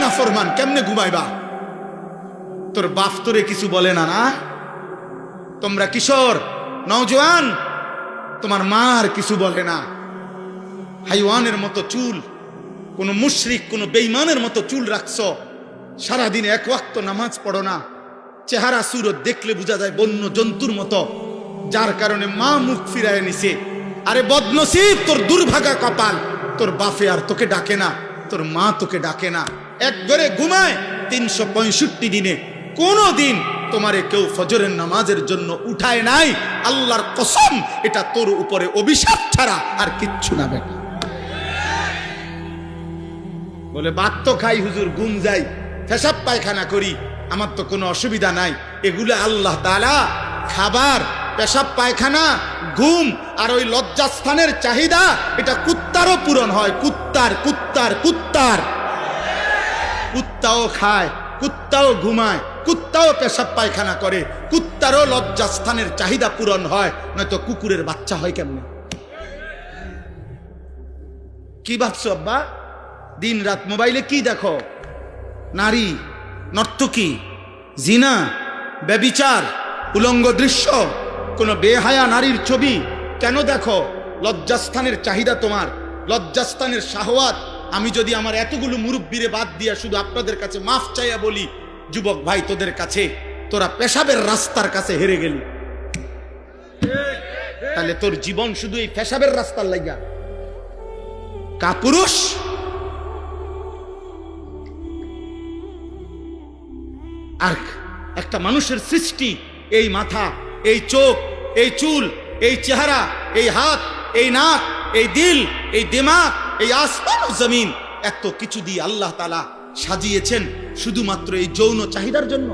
নাফরমান, কেমনে ঘুমাইবা? তোর বাপ তোরে কিছু বলে না? না, তোমরা কিশোর নওজোয়ান, তোমার মার কিছু বলে না? হাইওয়ানের মতো চুল, কোন মুশরিক কোন বেঈমানের মতো চুল রাখছো, সারাদিন এক ওয়াক্ত নামাজ পড়ো না, চেহারা সুরত দেখলে বোঝা যায় বন্য জন্তুর মতো, যার কারণে মা মুখ ফিরায় নিছে। আরে বদনসিব, তোর দুর্ভাগা কপাল, তোর বাপে আর তোকে ডাকে না, তোর মা তোকে ডাকে না। এক ঘরে ঘুমায় 365 দিনে কোনো দিন তোমারে কেউ ফজরের নামাজের জন্য উঠায় নাই। আল্লাহর কসম, এটা তোর উপরে অভিশাপ ছাড়া আর কিচ্ছু না। বেটা বলে ভাত তো খাই হুজুর, ঘুম যাই, পেশাব পায়খানা করি, আমার তো কোনো অসুবিধা নাই। এগুলো আল্লাহ তাআলা খাবার, পেশাব পায়খানা, ঘুম আর ওই লজ্জাস্থানের চাহিদা, এটা কুত্তারও পূরণ হয়। কুত্তার কুত্তার কুত্তার কুত্তাও খায়, কুত্তাও ঘুমায়, কুত্তাও পেশাব পায়খানা করে, কুত্তারও লজ্জাস্থানের চাহিদা পূরণ হয়, নয়তো কুকুরের বাচ্চা হয় কেমনে? কি ভাবছো আব্বা? দিন রাত মোবাইলে কি দেখো? নারী, নর্তকী, জিনা, ব্যভিচার, উলঙ্গ দৃশ্য, কোন বেহায়া নারীর ছবি কেন দেখো? লজ্জাস্থানের চাহিদা তোমার, লজ্জাস্থানের শাহওয়াত। আমি যদি আমার এতগুলো মুরব্বিরে বাদ দিয়া শুধু আপনাদের কাছে মাফ চাইয়া বলি, যুবক ভাই তোদের কাছে, তোরা পেশাবের রাস্তার কাছে হেরে গেলি, তাহলে তোর জীবন শুধু এই পেশাবের রাস্তার লাগা। কাপুরুষ, আর একটা মানুষের সৃষ্টি, এই মাথা, এই চোখ, এই চুল, এই চেহারা, এই হাত, এই নাক, এই দিল, এই দিমাগ, এই আসমান ও জমিন, এত কিছু দিয়ে আল্লাহ তাআলা সাজিয়েছেন শুধুমাত্র এই যৌন চাহিদার জন্য,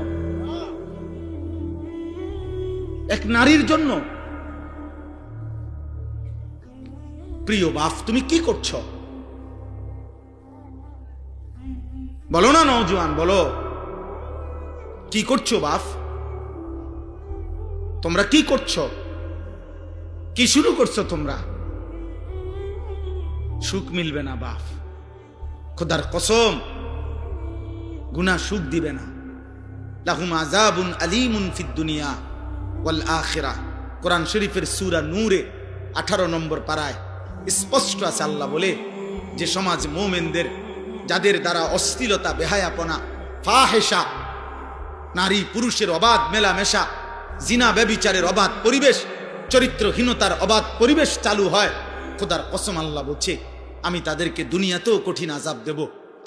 এক নারীর জন্য। প্রিয় বাপ, তুমি কি করছো? বলো না নওজোয়ান, বলো কি করছো বাপ? তোমরা কি করছো? কি শুরু করছো তোমরা? সুখ মিলবে না বাপ, খোদার কসম, গুনাহ সুখ দিবে না। লাহুম আযাবুন আলীমুন ফিদ দুনিয়া ওয়াল আখিরাহ। কোরআন শরীফের সূরা নূরে 18 নম্বর পারায় স্পষ্ট আছে, আল্লাহ বলে যে সমাজ মুমিনদের, যাদের দ্বারা অশ্লীলতা, বেহায়াপনা, ফাহেশা, নারী পুরুষের অবাধ মেলামেশা, জিনা ব্যভিচারের অবাধ পরিবেশ, চরিত্রহীনতার অবাধ পরিবেশ চালু হয়, খোদার কসম আল্লাহ বলছে আমি তাদেরকে দুনিয়াতেও কঠিন আযাব দেব,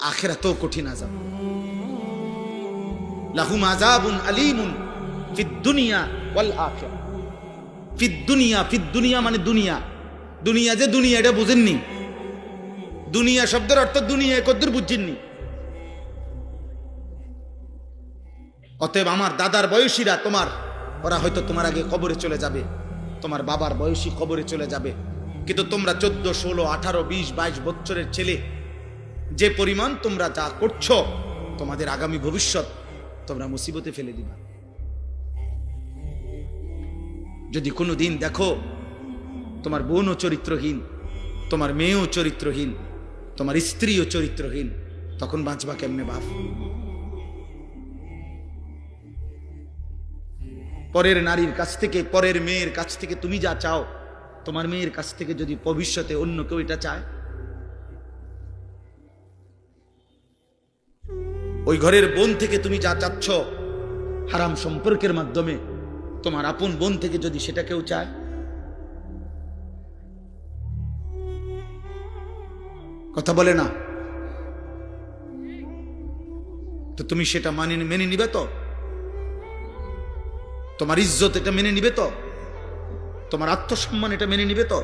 আখিরাতেও কঠিন আযাব। লাহুম আযাবুন আলীমুন ফিদ দুনিয়া ওয়াল আখিরাহ। ফিদ দুনিয়া, ফিদ দুনিয়া মানে দুনিয়া, দুনিয়া যে দুনিয়া এটা বুঝেননি। দুনিয়া শব্দের অর্থ দুনিয়া কদ্দুর বুঝছেননি। অতএব আমার দাদার বয়সীরা, ওরা হয়তো তোমার আগে কবরে চলে যাবে, তোমার বাবার বয়সী কবরে চলে যাবে, কিন্তু তোমরা 14, 16, 18, 20, 22 বছরের ছেলে, যে পরিমাণ তোমরা যা করছো, তোমাদের আগামী ভবিষ্যৎ তোমরা মুসিবতে ফেলে দিবা। যদি কোনো দিন দেখো তোমার বোনও চরিত্রহীন, তোমার মেয়েও চরিত্রহীন, তোমার স্ত্রীও চরিত্রহীন, তখন বাঁচবা কেমনে বাপ? পরের নারীর কাছ থেকে, পরের মেয়ের কাছ থেকে তুমি যা চাও, তোমার মেয়ের কাছ থেকে যদি ভবিষ্যতে অন্য কেউ এটা চায়, ওই ঘরের বোন থেকে তুমি যা চাচ্ছ হারাম সম্পর্কের মাধ্যমে, তোমার আপন বোন থেকে যদি সেটা কেউ চায়, কথা বলে না তো তুমি সেটা মেনে নিবে তো? তোমার ইজ্জত এটা মেনে নিবে তো? তোমার আত্মসম্মান এটা মেনে নিবে তো?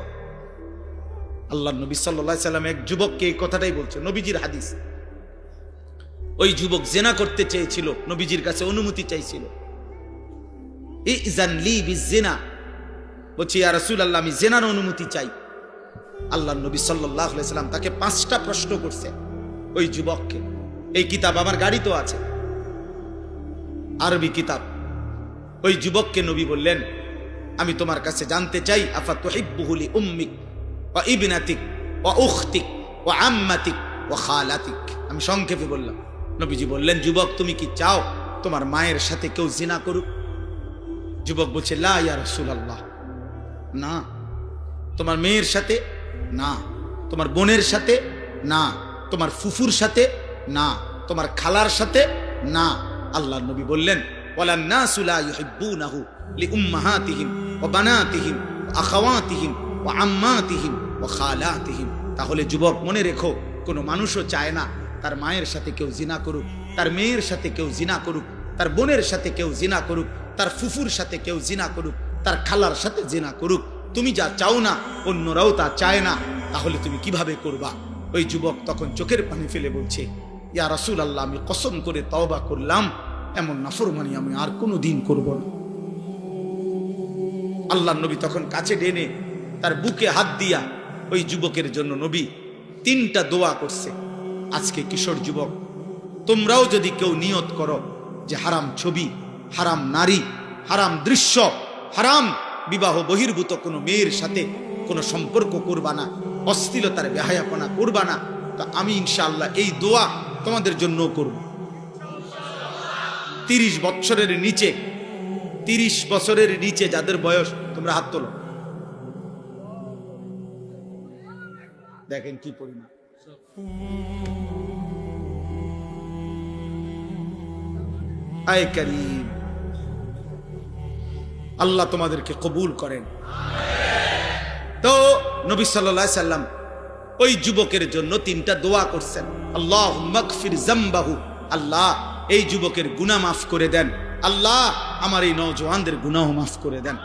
আল্লাহর নবী সাল্লাল্লাহু আলাইহি সাল্লাম এক যুবককে এই কথাটাই বলছে, নবীজির হাদিস। ওই যুবক জিনা করতে চেয়েছিল, নবীজির কাছে অনুমতি চাইছিল। ইযান লি বিজিনা, বলছি ইয়া রাসূলুল্লাহ আমি জিনার অনুমতি চাই। আল্লাহর নবী সাল্লাল্লাহু আলাইহি সাল্লাম তাকে 5টা প্রশ্ন করছে ওই যুবককে। এই কিতাব আমার গাড়িতেও আছে, আরবি কিতাব। ওই যুবককে নবী বললেন, আমি তোমার কাছে জানতে চাই, আফা তুহিব্বুহু লি উম্মিক ওয়া ইবনাতিক ওয়া উখতিক ওয়া আম্মাতিক ওয়া খালাতিক। আমি সংক্ষেপে বললাম, নবীজি বললেন, যুবক তুমি কি চাও তোমার মায়ের সাথে কেউ জিনা করুক? যুবক বলছে, লা ইয়া রাসূলুল্লাহ, না। তোমার মেয়ের সাথে না, তোমার বোনের সাথে না, তোমার ফুফুর সাথে না, তোমার খালার সাথে না। আল্লাহর নবী বললেন, ওয়ালান নাসু লা ইউহিব্বুনাহু লিউম্মাহাতিহিম ওয়া বানাতিহিম ওয়া আখাওয়াতিহিম ওয়া আম্মাতিহিম ওয়া খালাতিহিম। তাহলে যুবক মনে রেখো, কোনো মানুষও চায় না তার মায়ের সাথে কেউ জিনা করুক, তার মেয়ের সাথে কেউ জিনা করুক, তার বোনের সাথে কেউ জিনা করুক, তার ফুফুর সাথে কেউ জিনা করুক, তার খালার সাথে জিনা করুক। তুমি যা চাও না অন্যরাও তা চায় না, তাহলে তুমি কিভাবে করবা? ওই যুবক তখন চোখের পানি ফেলে বলছে, ইয়া রাসূলুল্লাহ, আমি কসম করে তওবা করলাম, এমন নাফরমানি আমি আর কোনো দিন করব না। আল্লাহর নবী তখন কাছে টেনে তার বুকে হাত দিয়া ওই যুবকের জন্য নবী 3টা দোয়া করছে। আজকে কিশোর যুবক, তোমরাও যদি কেউ নিয়ত করো যে হারাম ছবি, হারাম নারী, হারাম দৃশ্য, হারাম বিবাহ বহির্ভূত কোনো মেয়ের সাথে কোনো সম্পর্ক করবা না, অশ্লীলতার বেহায়াপনা করবা না, তো আমি ইনশাআল্লাহ এই দোয়া তোমাদের জন্য করব। 30 বছরের নিচে, 30 বছরের নিচে যাদের বয়স, তোমরা হাত তোলো। দেখেন কি পরিমাণ। আয় কারীম, আল্লাহ তোমাদেরকে কবুল করেন। তো নবী সাল্লাল্লাহু আলাইহি সাল্লাম ওই যুবকের জন্য 3টা দোয়া করছেন। আল্লাহুম্মা গফির যামবাহু, আল্লাহ এই যুবকের গুনাহ মাফ করে দেন, আল্লাহ আমার এই নওজওয়ানদের গুনাহ মাফ করে দেন।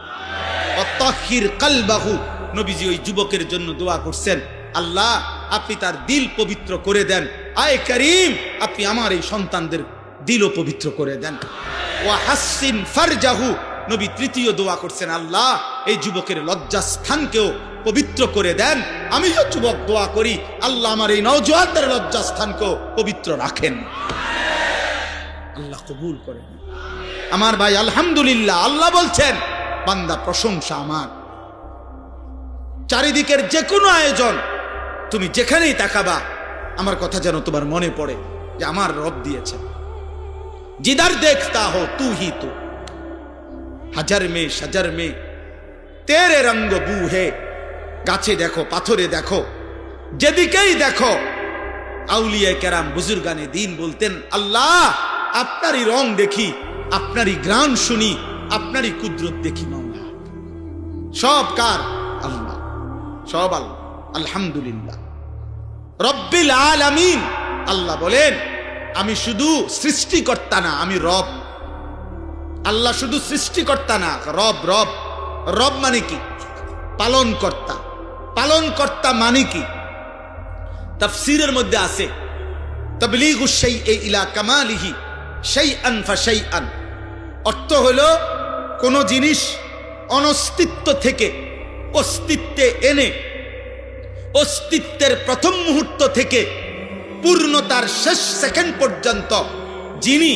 ওয়া তাহহির কলবাহু, নবীজি ওই যুবকের জন্য দোয়া করছেন, আল্লাহ আপনি তার দিল পবিত্র করে দেন। আয় করিম, আপনি আমার এই সন্তানদের দিলও পবিত্র করে দেন। ওয়া হাসিন ফারজাহু, নবী 3য় দোয়া করছেন, আল্লাহ এই যুবকের লজ্জাস্থানকেও পবিত্র করে দেন। আমি যে যুবক দোয়া করি, আল্লাহ আমার এই নওজওয়ানদের লজ্জাস্থানকেও পবিত্র রাখেন। আল্লাহ কবুল করেন। আমার ভাই আলহামদুলিল্লাহ, আল্লাহ বলছেন, বান্দা প্রশংসা আমার। চারিদিকের যে কোনো আয়োজন, তুমি যেখানেই তাকাবা আমার কথা যেন তোমার মনে পড়ে যে আমার রব দিয়েছে। जिधर देखता हो तू ही तू, হাজার মে সাজার মে তেরে রঙ্গ বু হে। গাছে দেখো, পাথরে দেখো, যেদিকেই দেখো, আউলিয়া কেরাম বুজুর্গানে দিন বলতেন, আল্লাহ আপনারই রং দেখি, আপনারই গ্রাণ শুনি, আপনারই কুদরত দেখি। মাওলা সব কার? আল্লাহ, সব আল্লাহ। আলহামদুলিল্লাহ রব্বিল আলামিন। আল্লাহ বলেন, আমি শুধু সৃষ্টিকর্তা না, আমি রব। আল্লাহ শুধু সৃষ্টিকর্তা না, রব। রব রব মানে কি? পালন কর্তা। পালন কর্তা মানে কি? তাফসীরের মধ্যে আছে, তাবলীগুশ শাইই ইলা কামালিহি শাইআন ফাশাইআন। অর্থ হলো কোন জিনিস অনস্তিত্ব থেকে অস্তিত্বে এনে, অস্তিত্বের প্রথম মুহূর্ত থেকে পূর্ণতার শেষ সেকেন্ড পর্যন্ত যিনি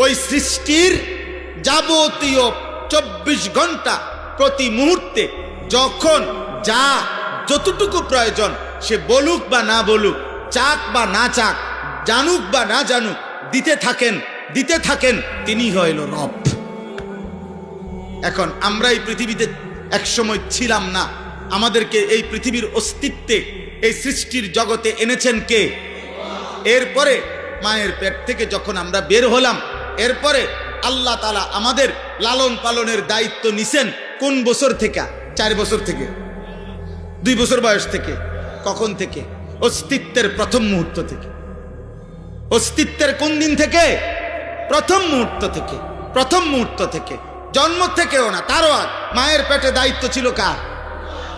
ওই সৃষ্টির যাবতীয় 24 ঘন্টা প্রতি মুহূর্তে যখন যা যতটুকু প্রয়োজন, সে বলুক বা না বলুক, চাক বা না চাক, জানুক বা না জানুক, দিতে থাকেন, তিনি হইল রব। এখন আমরা এই পৃথিবীতে একসময় ছিলাম না, আমাদেরকে এই পৃথিবীর অস্তিত্বে, এই সৃষ্টির জগতে এনেছেন কে? এরপরে মায়ের পেট থেকে যখন আমরা বের হলাম, এরপরে আল্লাহ তাআলা আমাদের লালন পালনের দায়িত্ব নিছেন কোন বছর থেকে? 4 বছর থেকে, 2 বছর বয়স থেকে। কখন থেকে? অস্তিত্বের প্রথম মুহূর্ত থেকে। অস্তিত্বের কোন দিন থেকে? প্রথম মুহূর্ত থেকে। প্রথম মুহূর্ত থেকে, জন্ম থেকেও না, তারও আগে। মায়ের পেটে দায়িত্ব ছিল কার?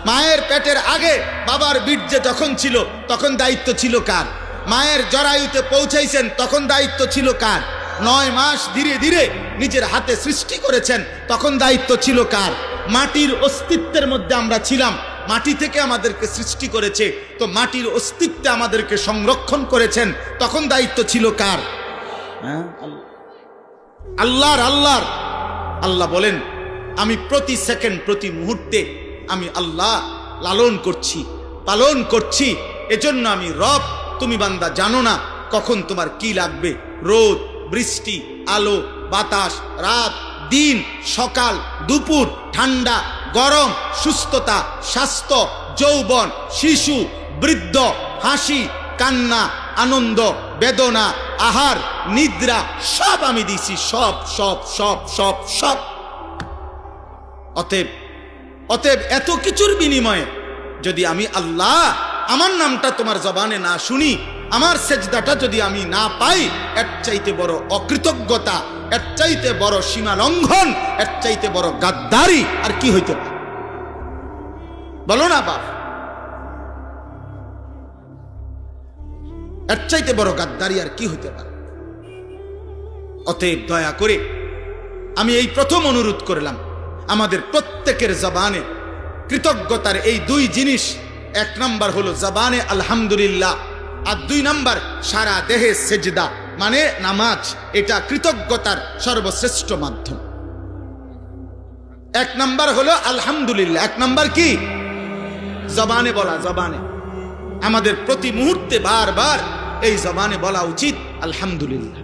মায়ের পেটের আগে বাবার বীর্যে যখন ছিল তখন দায়িত্ব ছিল কার? মায়ের জরায়ুতে পৌঁছাইছেন তখন দায়িত্ব ছিল কার? 9 মাস ধীরে ধীরে নিজের হাতে সৃষ্টি করেছেন তখন দায়িত্ব ছিল কার? মাটির অস্তিত্বের মধ্যে আমরা ছিলাম, মাটি থেকে আমাদেরকে সৃষ্টি করেছে, তো মাটির অস্তিত্বে আমাদেরকে সংরক্ষণ করেছেন, তখন দায়িত্ব ছিল কার? আল্লাহর। আল্লাহর। আল্লাহ বলেন, আমি প্রতি সেকেন্ড, প্রতি মুহূর্তে আমি আল্লাহ লালন করছি, পালন করছি, এজন্য আমি রব। তুমি বান্দা জানো না, কখন তোমার কি লাগবে, রোদ, বৃষ্টি, আলো, বাতাস, রাত, দিন, সকাল, দুপুর, ঠান্ডা, গরম, সুস্থতা, স্বাস্থ্য, যৌবন, শিশু, বৃদ্ধ, হাসি, কান্না, আনন্দ, বেদনা, আহার, নিদ্রা, সব আমি দিছি, সব সব সব সব সব। অতএব এত কিছুর বিনিময়ে যদি আমি আল্লাহ আমার নামটা তোমার জবানে না শুনি, আমার সেজদাটা যদি আমি না পাই, এর চাইতে বড় অকৃতজ্ঞতা, এর চাইতে বড় সীমা লঙ্ঘন, এর চাইতে বড় গাদ্দারি আর কি হইতে পারে? বলো না বাপ, এর চাইতে বড় গাদ্দারি আর কি হইতে পারে? অতএব দয়া করে আমি এই প্রথম অনুরোধ করলাম, আমাদের প্রত্যেকের জবানে কৃতজ্ঞতার এই দুই জিনিস, এক নাম্বার হলো জবানে আলহামদুলিল্লাহ, আর দুই নাম্বার সারা দেহে সেজদা মানে নামাজ। এটা কৃতজ্ঞতার সর্বশ্রেষ্ঠ মাধ্যম। এক নাম্বার হলো আলহামদুলিল্লাহ, এক নাম্বার কি? জবানে বলা। জবানে আমাদের প্রতি মুহূর্তে বারবার এই জবানে বলা উচিত আলহামদুলিল্লাহ।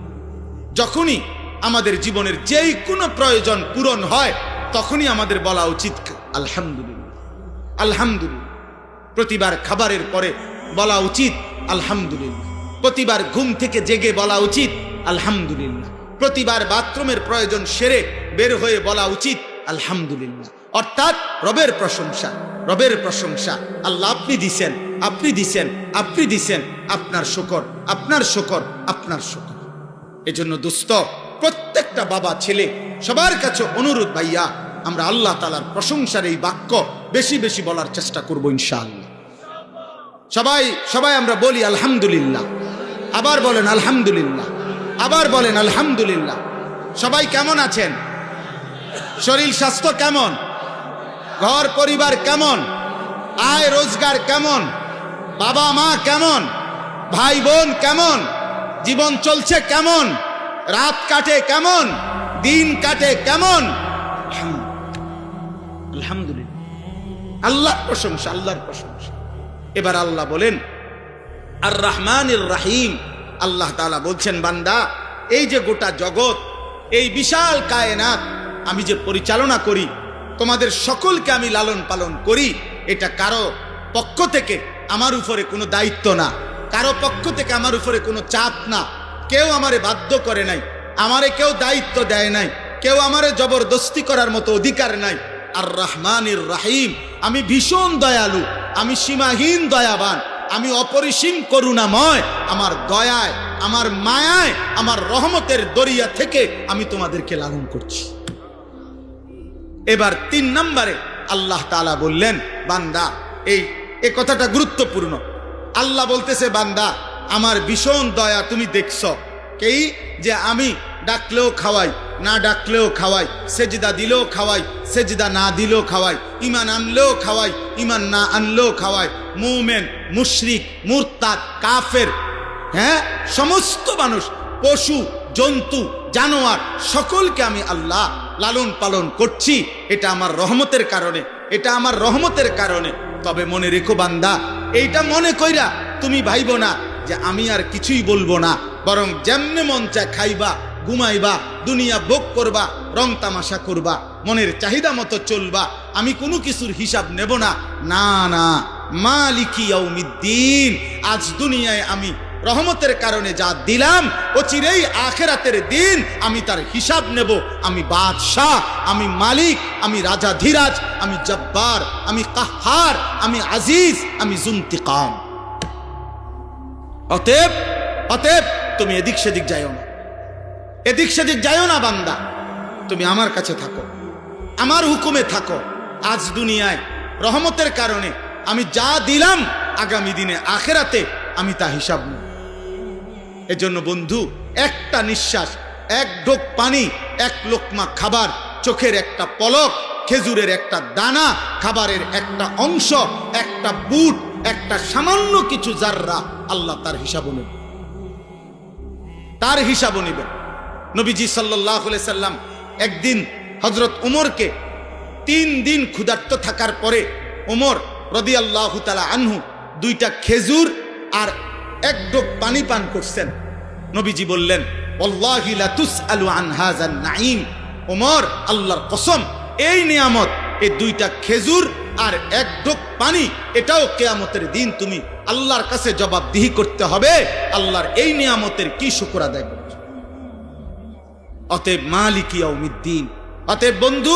যখনই আমাদের জীবনের যেই কোনো প্রয়োজন পূরণ হয়, তখনই আমাদের বলা উচিত আলহামদুলিল্লাহ, আলহামদুলিল্লাহ। প্রতিবার খাবারের পরে বলা উচিত আলহামদুলিল্লাহ। প্রতিবার ঘুম থেকে জেগে বলা উচিত আলহামদুলিল্লাহ। প্রতিবার বাথরুমের প্রয়োজন সেরে বের হয়ে বলা উচিত আলহামদুলিল্লাহ। অর্থাৎ রবের প্রশংসা, রবের প্রশংসা। আল্লাহ আপনি দিছেন, আপনি দিছেন, আপনি দিছেন, আপনার শুকর, আপনার শুকর, আপনার শুকর। এজন্য দোস্ত, প্রত্যেকটা বাবা ছেলে সবার কাছে অনুরোধ, ভাইয়া আমরা আল্লাহ তাআলার প্রশংসার এই বাক্য বেশি বেশি বলার চেষ্টা করব ইনশাআল্লাহ। সবাই সবাই আমরা বলি আলহামদুলিল্লাহ, আবার বলেন আলহামদুলিল্লাহ, আবার বলেন আলহামদুলিল্লাহ। সবাই কেমন আছেন? শরীর স্বাস্থ্য কেমন? ঘর পরিবার কেমন? আয় রোজগার কেমন? বাবা মা কেমন? ভাই বোন কেমন? জীবন চলছে কেমন? রাত কাটে কেমন? দিন কাটে কেমন? আলহামদুলিল্লাহ, আল্লাহর প্রশংসা, আল্লাহর প্রশংসা। এবার আল্লাহ বলেন আর রহমানির রহিম। আল্লাহ তাআলা বলছেন, বান্দা এই যে গোটা জগৎ, এই বিশাল কায়নাত আমি যে পরিচালনা করি, তোমাদের সকলকে আমি লালন পালন করি, এটা কারো পক্ষ থেকে আমার উপরে কোনো দায়িত্ব না, কারো পক্ষ থেকে আমার উপরে কোনো চাপ না। কেউ আমারে বাধ্য করে নাই, আমারে কেউ দায়িত্ব দেয় নাই, কেউ আমারে জবরদস্তি করার মতো অধিকার নাই। আর রহমানির রহিম, আমি ভীষণ দয়ালু, আমি সীমাহীন দয়াবান, আমি অপরিসীম করুণাময়। আমার দয়ায়, আমার মায়ায়, আমার রহমতের দরিয়া থেকে আমি তোমাদেরকে লালন করছি। এবার 3 নম্বরে আল্লাহ তাআলা বললেন, বান্দা এই কথাটা গুরুত্বপূর্ণ। আল্লাহ বলতেছে, বান্দা আমার ভীষণ দয়া তুমি দেখছো, এই যে আমি ডাকলেও খাওয়াই, না ডাকলেও খাওয়াই, সেজদা দিলেও খাওয়াই, সেজদা না দিলেও খাওয়াই, ঈমান আনলেও খাওয়াই, ঈমান না আনলেও খাওয়াই, মুমিন, মুশরিক, মুরতাদ, কাফের, হ্যাঁ সমস্ত মানুষ, পশু, জন্তু, জানোয়ার, সকলকে আমি আল্লাহ লালন পালন করছি। এটা আমার রহমতের কারণে, এটা আমার রহমতের কারণে। তবে মনে রেখো বান্দা, এইটা মনে কইরা তুমি ভাইবো না যে আমি আর কিছুই বলবো না, বরং যেমনে মন চায় খাইবা, ঘুমাইবা, দুনিয়া ভোগ করবা, রং তামাশা করবা, মনের চাহিদা মতো চলবা, আমি কোনো কিছুর হিসাব নেব না। না না, মালিকি ইয়াউমিদ্দিন, আজ দুনিয়ায় আমি রহমতের কারণে যা দিলাম, অচিরেই আখিরাতের দিন আমি তার হিসাব নেব। আমি বাদশাহ, আমি মালিক, আমি রাজাধিরাজ, আমি জব্বার, আমি কাহ্হার, আমি আজিজ, আমি জুন্তিকাম। অতএব তুমি এদিক সেদিক যাইও না, এদিক সেদিক যাইও না বান্দা, তুমি আমার কাছে থাকো, আমার হুকুমে থাকো। আজ দুনিয়ায় রহমতের কারণে আমি যা দিলাম, আগামী দিনে আখিরাতে আমি তা হিসাব নেব। এজন্য বন্ধু, একটা নিঃশ্বাস, এক ঢোক পানি, এক লোকমা খাবার, চোখের একটা পলক, খেজুরের একটা দানা, খাবারের একটা অংশ, একটা বুট, একটা সামান্য কিছু জাররা, আল্লাহ তার হিসাবও নেবে, তার হিসাবও নেবেন। নবীজি সাল্লাল্লাহু আলাইহি সাল্লাম একদিন হযরত উমরকে 3 দিন ক্ষুধার্ত থাকার পরে উমর রাদিয়াল্লাহু তাআলা আনহু 2টা খেজুর আর এক ঢোক পানি পান করছেন। নবীজি বললেন, ওয়াল্লাহি লা তুসআলু আন হাযান নাঈম, ওমর আল্লাহর কসম, এই নিয়ামত, এই দুইটা খেজুর আর এক ঢোক পানি, এটাও কিয়ামতের দিন তুমি আল্লাহর কাছে জবাবদিহি করতে হবে। আল্লাহর এই নিয়ামতের কি শুকর আদায় করছো? অতএব মালিক ইয়াউমিদ্দিন, অতএব বন্ধু,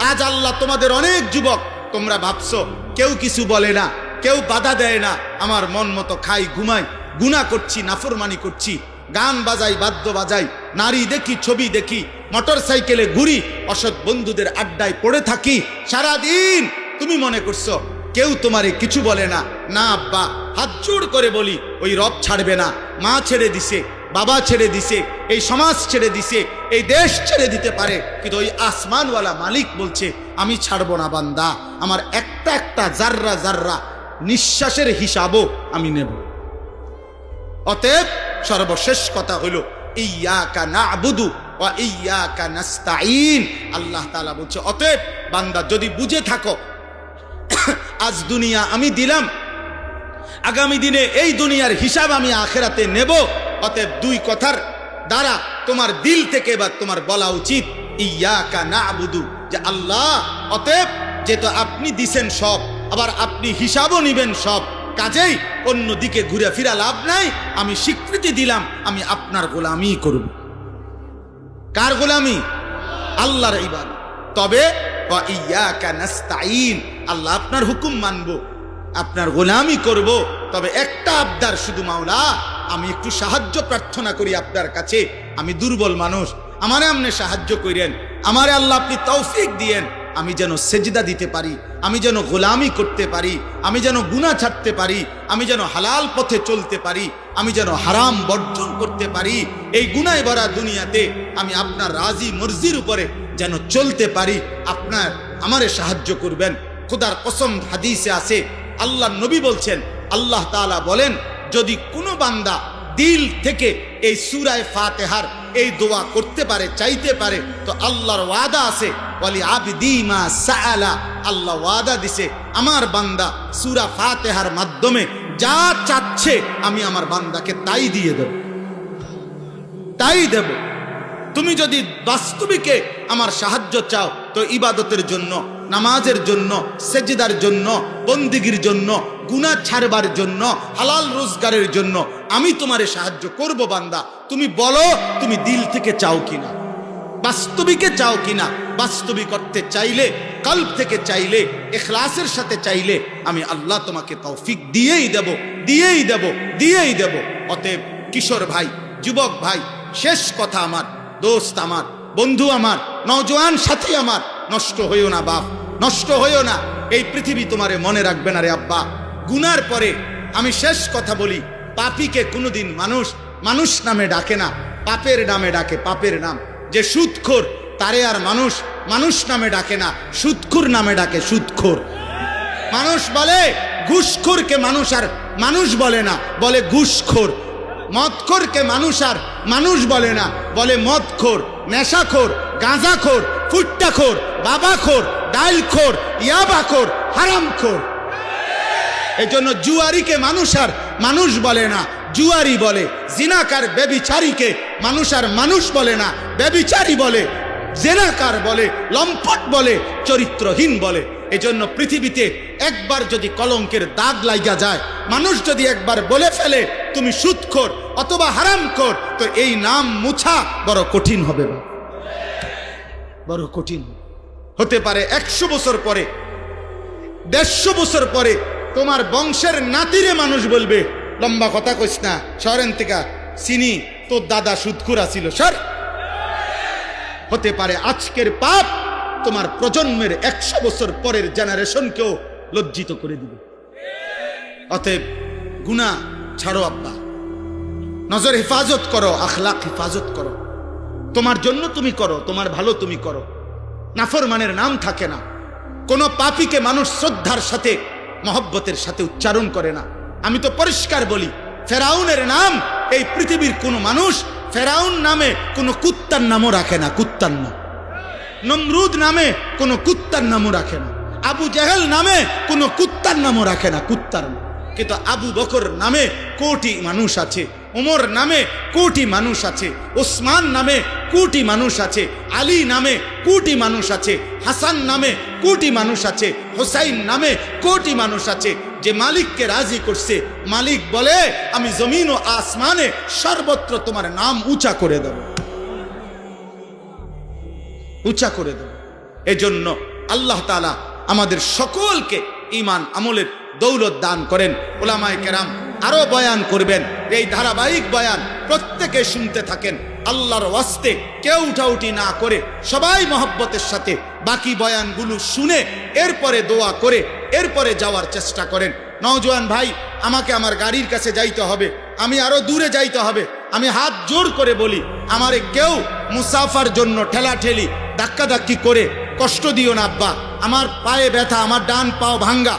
আজ আল্লাহ তোমাদের অনেক যুবক, তোমরা ভাবছো কেউ কিছু বলে না, কেউ বাধা দেয় না, আমার মন মতো খাই ঘুমাই, গুনাহ করছি, নাফরমানি করছি, গান বাজাই, বাদ্য বাজাই, নারী দেখি, ছবি দেখি, মোটর সাইকেলে ঘুরি, অসৎ বন্ধুদের আড্ডায় পড়ে থাকি সারাদিন। তুমি মনে করছো কেউ তোমারে কিছু বলে না? না আব্বা, হাত জোড় করে বলি, ওই রব ছাড়বে না। মা ছেড়ে দিছে, বাবা ছেড়ে দিছে, এই সমাজ ছেড়ে দিছে, এই দেশ ছেড়ে দিতে পারে, কিন্তু ওই আসমানওয়ালা মালিক বলছে আমি ছাড়বো না বান্দা, আমার একটা একটা জাররা জাররা নিঃশ্বাসের হিসাবও আমি নেব। অতএব সর্বশেষ কথা হলো ইয়্যাকা না'বুদু ওয়া ইয়্যাকা নাস্তাঈন। আল্লাহ তাআলা বলছে, অতএব বান্দা যদি বুঝে থাকো আজ দুনিয়া আমি দিলাম, আগামী দিনে এই দুনিয়ার হিসাব আমি আখিরাতে নেব, অতএব দুই কথার দ্বারা তোমার দিল থেকে বা তোমার বলা উচিত ইয়্যাকা না'বুদু, যে আল্লাহ, অতএব যেহেতু আপনি দিছেন সব, আবার আপনি হিসাবও নিবেন সব, কাজেই অন্য দিকে ঘুরে ফিরা লাভ নাই। আমি স্বীকৃতি দিলাম আমি আপনার গোলামি করব। কার গোলামি? আল্লাহর ইবাদত। তবে ওয়া ইয়্যাকা নাস্তাঈন, আল্লাহ আপনার হুকুম মানব, আপনার গোলামি করব। তবে একটা আবদার শুধু, মাওলা আমি একটু সাহায্য প্রার্থনা করি আপনার কাছে, আমি দুর্বল মানুষ, আমারে আপনি সাহায্য করেন, আমারে আল্লাহ আপনি তৌফিক দিয়েন, আমি যেন সেজদা দিতে পারি, আমি যেন গোলামি করতে পারি, আমি যেন গুনাহ ছাড়তে পারি, আমি যেন হালাল পথে চলতে পারি, আমি যেন হারাম বর্জন করতে পারি। এই গুনায় ভরা দুনিয়াতে আমি আপনার রাজি মর্জির উপরে যেন চলতে পারি। আপনার আমারে সাহায্য করবেন। খোদার কসম, হাদিসে আছে, আল্লাহ নবী বলছেন, আল্লাহ তাআলা বলেন, যদি কোনো বান্দা দিল থেকে এই সূরা ফাতিহার এই দোয়া করতে পারে, চাইতে পারে, তো আল্লাহর ওয়াদা আছে, ওয়ালি আবদি মা সাআলা, আল্লাহ ওয়াদা দিছে আমার বান্দা সূরা ফাতিহার মাধ্যমে যা চাচ্ছে আমি আমার বান্দাকে তাই দিয়ে দেব, তাই দেব। তুমি যদি বাস্তবিকে আমার সাহায্য চাও, তো ইবাদতের জন্য, নামাজের জন্য, সেজদার জন্য, বন্দিগির জন্য, গুনাহ ছাড়বার জন্য, হালাল রোজগারের জন্য আমি তোমারে সাহায্য করব বান্দা। তুমি বলো তুমি দিল থেকে চাও কিনা, বাস্তবিকে চাও কিনা। বাস্তবিক করতে চাইলে, কলব থেকে চাইলে, ইখলাসের সাথে চাইলে আমি আল্লাহ তোমাকে তৌফিক দিয়েই দেব, দিয়েই দেব, দিয়েই দেব। অতএব কিশোর ভাই, যুবক ভাই, শেষ কথা আমার, দোস্ত আমার, বন্ধু আমার, নওজোয়ান সাথী আমার, নষ্ট হইও না বাপ, নষ্ট হইও না। এই পৃথিবী তোমারে মনে রাখবে না রে আব্বা। গুনার পরে আমি শেষ কথা বলি, পাপীকে কোনোদিন মানুষ মানুষ নামে ডাকে না, পাপের নামে ডাকে, পাপের নাম। যে সুদখোর তারে আর মানুষ মানুষ নামে ডাকে না, সুদখোর নামে ডাকে, সুদখোর। মানুষ বলে ঘুষখোরকে মানুষ আর মানুষ বলে না, বলে ঘুষখোর। মদখোরকে মানুষ আর মানুষ বলে না, বলে মদখোর, নেশাখোর, গাঁজাখোর, ফুট্টাখোর, বাবাখোর, ডাইলখোর, ইয়াবাখোর, হারামখোর। এই জন্য জুয়ারিকে মানুষ আর মানুষ বলে না, জুয়ারি বলে। জিনাকার ব্যভিচারীকে মানুষ আর মানুষ বলে না, ব্যভিচারী বলে, জেনাকার বলে, লম্পট বলে, চরিত্রহীন বলে। এজন্য পৃথিবীতে একবার যদি কলঙ্কের দাগ লাগা যায়, মানুষ যদি একবার বলে ফেলে তুমি সুদখোর অথবা হারামখোর, তো এই নাম মুছা বড় কঠিন হবে, বড় কঠিন হতে পারে। 100 বছর পরে, 150 বছর পরে তোমার বংশের নাতিরে মানুষ বলবে, লম্বা কথা কইস না, শহরের থেকে চিনি, তোর দাদা সুদখোর ছিল, সর। হতে পারে আজকের পাপ তোমার প্রজন্মের 100 বছর পরের জেনারেশনকেও লজ্জিত করে দিবে। অতএব গুনাহ ছাড়ো আব্বা, নজর হেফাজত করো, আখলাক হেফাজত করো। তোমার জন্য তুমি করো, তোমার ভালো তুমি করো। নাফরমানের নাম থাকে না। কোন পাপীকে মানুষ শ্রদ্ধার সাথে, মহব্বতের সাথে উচ্চারণ করে না। আমি তো পরিষ্কার বলি, ফেরাউনের নাম এই পৃথিবীর কোন মানুষ ফেরাউন নামে কোন কুত্তার নামও রাখে না, কুত্তার নাম। নমরুদ নামে কোন কুত্তার নামও রাখে না। আবু জেহেল নামে কোন কুত্তার নামও রাখে না, কুত্তার নাম। কিন্তু আবু বকর নামে কোটি মানুষ আছে, উমর নামে কোটি মানুষ আছে, ওসমান নামে কোটি মানুষ আছে, আলী নামে কোটি মানুষ আছে, হাসান নামে কোটি মানুষ আছে, হোসাইন নামে কোটি মানুষ আছে। যে মালিককে রাজি করছে, মালিক বলে আমি জমিন ও আসমানে সর্বত্র তোমার নাম উঁচা করে দেব, উঁচা করে দেব। এজন্য আল্লাহ তাআলা আমাদের সকলকে ঈমান আমলের দৌলত দান করেন। উলামায়ে কেরাম আরো বয়ান করবেন, এই ধারাবাহিক বয়ান প্রত্যেকে শুনতে থাকেন। আল্লাহর ওয়াস্তে কেউ উঠাউঠি না করে সবাই মহব্বতের সাথে বাকি বয়ানগুলো শুনে এরপরে দোয়া করে এরপরে যাওয়ার চেষ্টা করেন। নওজোয়ান ভাই, আমাকে আমার গাড়ির কাছে যাইতে হবে, আমি আরো দূরে যাইতে হবে। আমি হাত জোর করে বলি, আমারে কেউ মুসাফার জন্য ঠেলাঠেলি ধাক্কাধাক্কি করে কষ্ট দিও না আব্বা, আমার পায়ে ব্যথা, আমার ডান পাও ভাঙ্গা,